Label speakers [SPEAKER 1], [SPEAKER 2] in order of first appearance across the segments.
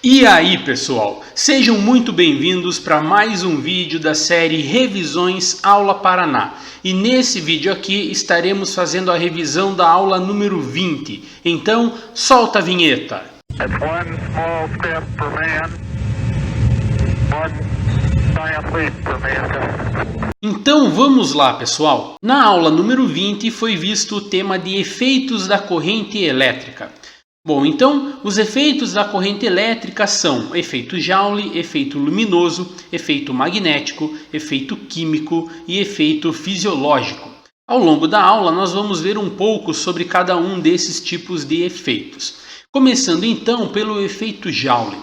[SPEAKER 1] E aí pessoal, sejam muito bem-vindos para mais um vídeo da série Revisões Aula Paraná. E nesse vídeo aqui estaremos fazendo a revisão da aula número 20. Então, solta a vinheta. Então vamos lá pessoal. Na aula número 20 foi visto o tema de efeitos da corrente elétrica. Bom, então os efeitos da corrente elétrica são efeito Joule, efeito luminoso, efeito magnético, efeito químico e efeito fisiológico. Ao longo da aula nós vamos ver um pouco sobre cada um desses tipos de efeitos. Começando então pelo efeito Joule.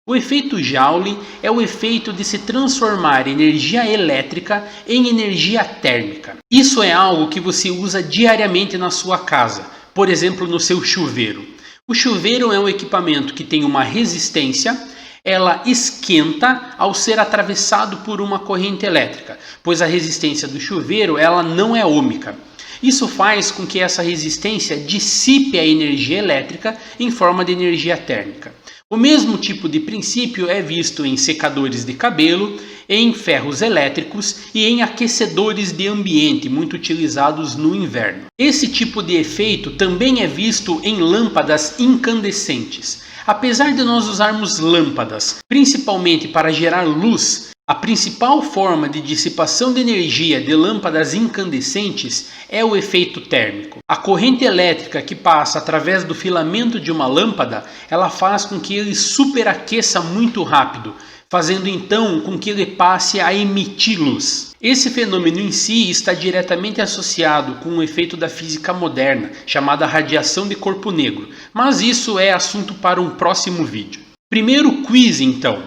[SPEAKER 1] O efeito Joule é o efeito de se transformar energia elétrica em energia térmica. Isso é algo que você usa diariamente na sua casa, por exemplo no seu chuveiro. O chuveiro é um equipamento que tem uma resistência, ela esquenta ao ser atravessado por uma corrente elétrica, pois a resistência do chuveiro ela não é ômica. Isso faz com que essa resistência dissipe a energia elétrica em forma de energia térmica. O mesmo tipo de princípio é visto em secadores de cabelo, em ferros elétricos e em aquecedores de ambiente, muito utilizados no inverno. Esse tipo de efeito também é visto em lâmpadas incandescentes. Apesar de nós usarmos lâmpadas principalmente para gerar luz, a principal forma de dissipação de energia de lâmpadas incandescentes é o efeito térmico. A corrente elétrica que passa através do filamento de uma lâmpada, ela faz com que ele superaqueça muito rápido, fazendo então com que ele passe a emitir luz. Esse fenômeno em si está diretamente associado com um efeito da física moderna, chamada radiação de corpo negro, mas isso é assunto para um próximo vídeo. Primeiro quiz então.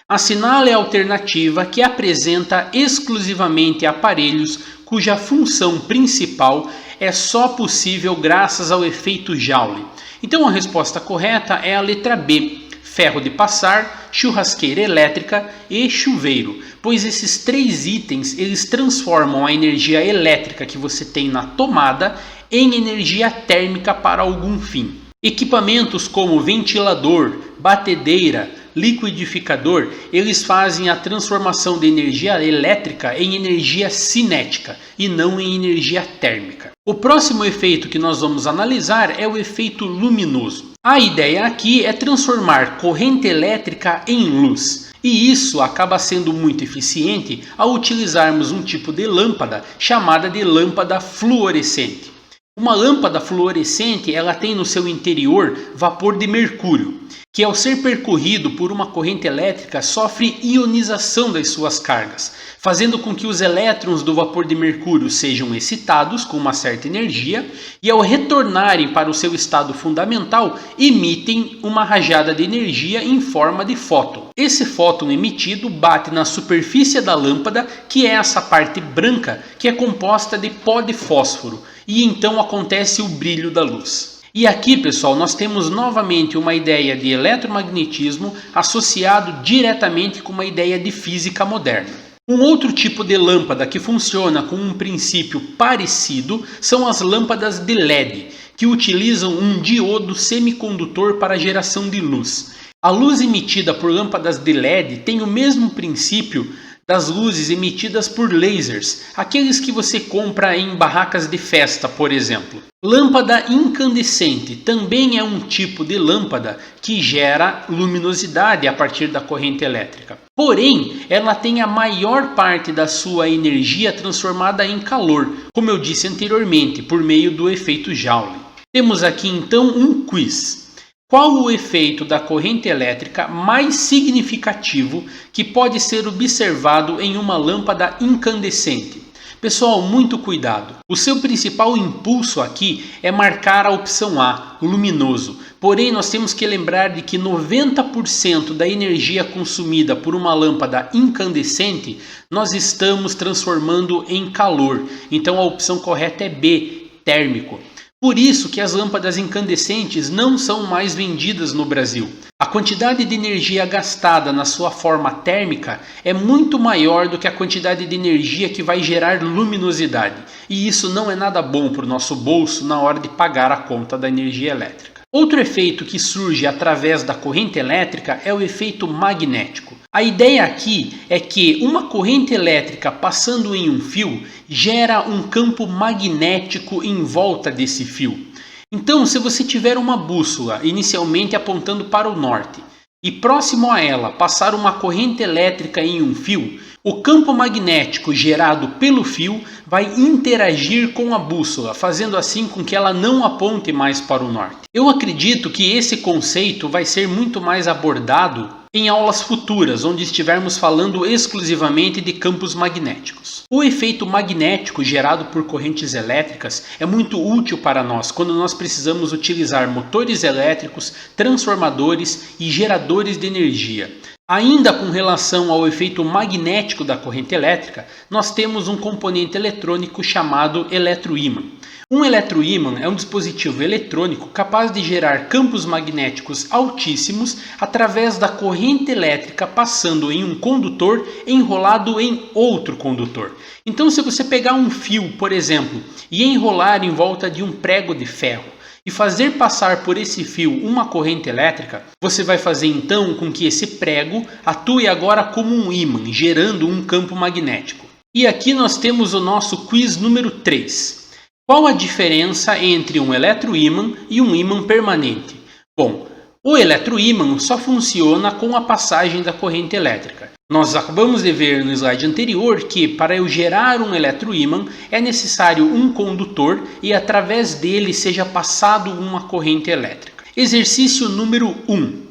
[SPEAKER 1] Assinale a alternativa que apresenta exclusivamente aparelhos cuja função principal é só possível graças ao efeito Joule. Então a resposta correta é a letra B. Ferro de passar, churrasqueira elétrica e chuveiro, pois esses três itens eles transformam a energia elétrica que você tem na tomada em energia térmica para algum fim. Equipamentos como ventilador, batedeira, liquidificador, eles fazem a transformação de energia elétrica em energia cinética e não em energia térmica. O próximo efeito que nós vamos analisar é o efeito luminoso. A ideia aqui é transformar corrente elétrica em luz. E isso acaba sendo muito eficiente ao utilizarmos um tipo de lâmpada chamada de lâmpada fluorescente. Uma lâmpada fluorescente ela tem no seu interior vapor de mercúrio, que ao ser percorrido por uma corrente elétrica sofre ionização das suas cargas, fazendo com que os elétrons do vapor de mercúrio sejam excitados com uma certa energia e ao retornarem para o seu estado fundamental emitem uma rajada de energia em forma de fóton. Esse fóton emitido bate na superfície da lâmpada, que é essa parte branca que é composta de pó de fósforo, e então acontece o brilho da luz. E aqui, pessoal, nós temos novamente uma ideia de eletromagnetismo associado diretamente com uma ideia de física moderna. Um outro tipo de lâmpada que funciona com um princípio parecido são as lâmpadas de LED, que utilizam um diodo semicondutor para a geração de luz. A luz emitida por lâmpadas de LED tem o mesmo princípio das luzes emitidas por lasers, aqueles que você compra em barracas de festa, por exemplo. Lâmpada incandescente também é um tipo de lâmpada que gera luminosidade a partir da corrente elétrica. Porém, ela tem a maior parte da sua energia transformada em calor, como eu disse anteriormente, por meio do efeito Joule. Temos aqui então um quiz. Qual o efeito da corrente elétrica mais significativo que pode ser observado em uma lâmpada incandescente? Pessoal, muito cuidado. O seu principal impulso aqui é marcar a opção A, luminoso. Porém, nós temos que lembrar de que 90% da energia consumida por uma lâmpada incandescente nós estamos transformando em calor. Então a opção correta é B, térmico. Por isso que as lâmpadas incandescentes não são mais vendidas no Brasil. A quantidade de energia gastada na sua forma térmica é muito maior do que a quantidade de energia que vai gerar luminosidade. E isso não é nada bom para o nosso bolso na hora de pagar a conta da energia elétrica. Outro efeito que surge através da corrente elétrica é o efeito magnético. A ideia aqui é que uma corrente elétrica passando em um fio gera um campo magnético em volta desse fio. Então, se você tiver uma bússola inicialmente apontando para o norte e próximo a ela passar uma corrente elétrica em um fio, o campo magnético gerado pelo fio vai interagir com a bússola, fazendo assim com que ela não aponte mais para o norte. Eu acredito que esse conceito vai ser muito mais abordado em aulas futuras, onde estivermos falando exclusivamente de campos magnéticos. O efeito magnético gerado por correntes elétricas é muito útil para nós quando nós precisamos utilizar motores elétricos, transformadores e geradores de energia. Ainda com relação ao efeito magnético da corrente elétrica, nós temos um componente eletrônico chamado eletroímã. Um eletroímã é um dispositivo eletrônico capaz de gerar campos magnéticos altíssimos através da corrente elétrica passando em um condutor enrolado em outro condutor. Então, se você pegar um fio, por exemplo, e enrolar em volta de um prego de ferro, e fazer passar por esse fio uma corrente elétrica, você vai fazer então com que esse prego atue agora como um ímã, gerando um campo magnético. E aqui nós temos o nosso quiz número 3. Qual a diferença entre um eletroímã e um ímã permanente? Bom, o eletroímã só funciona com a passagem da corrente elétrica. Nós acabamos de ver no slide anterior que para eu gerar um eletroímã é necessário um condutor e através dele seja passado uma corrente elétrica. Exercício número 1.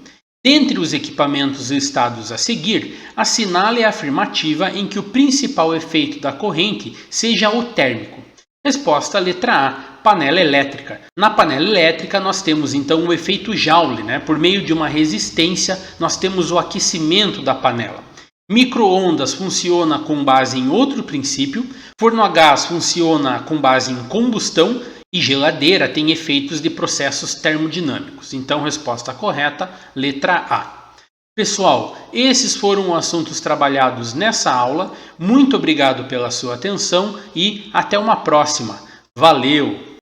[SPEAKER 1] Dentre os equipamentos listados a seguir, assinale a afirmativa em que o principal efeito da corrente seja o térmico. Resposta letra A, panela elétrica. Na panela elétrica nós temos então o efeito Joule, Por meio de uma resistência nós temos o aquecimento da panela. Micro-ondas funciona com base em outro princípio, forno a gás funciona com base em combustão e geladeira tem efeitos de processos termodinâmicos. Então, resposta correta, letra A. Pessoal, esses foram os assuntos trabalhados nessa aula. Muito obrigado pela sua atenção e até uma próxima. Valeu!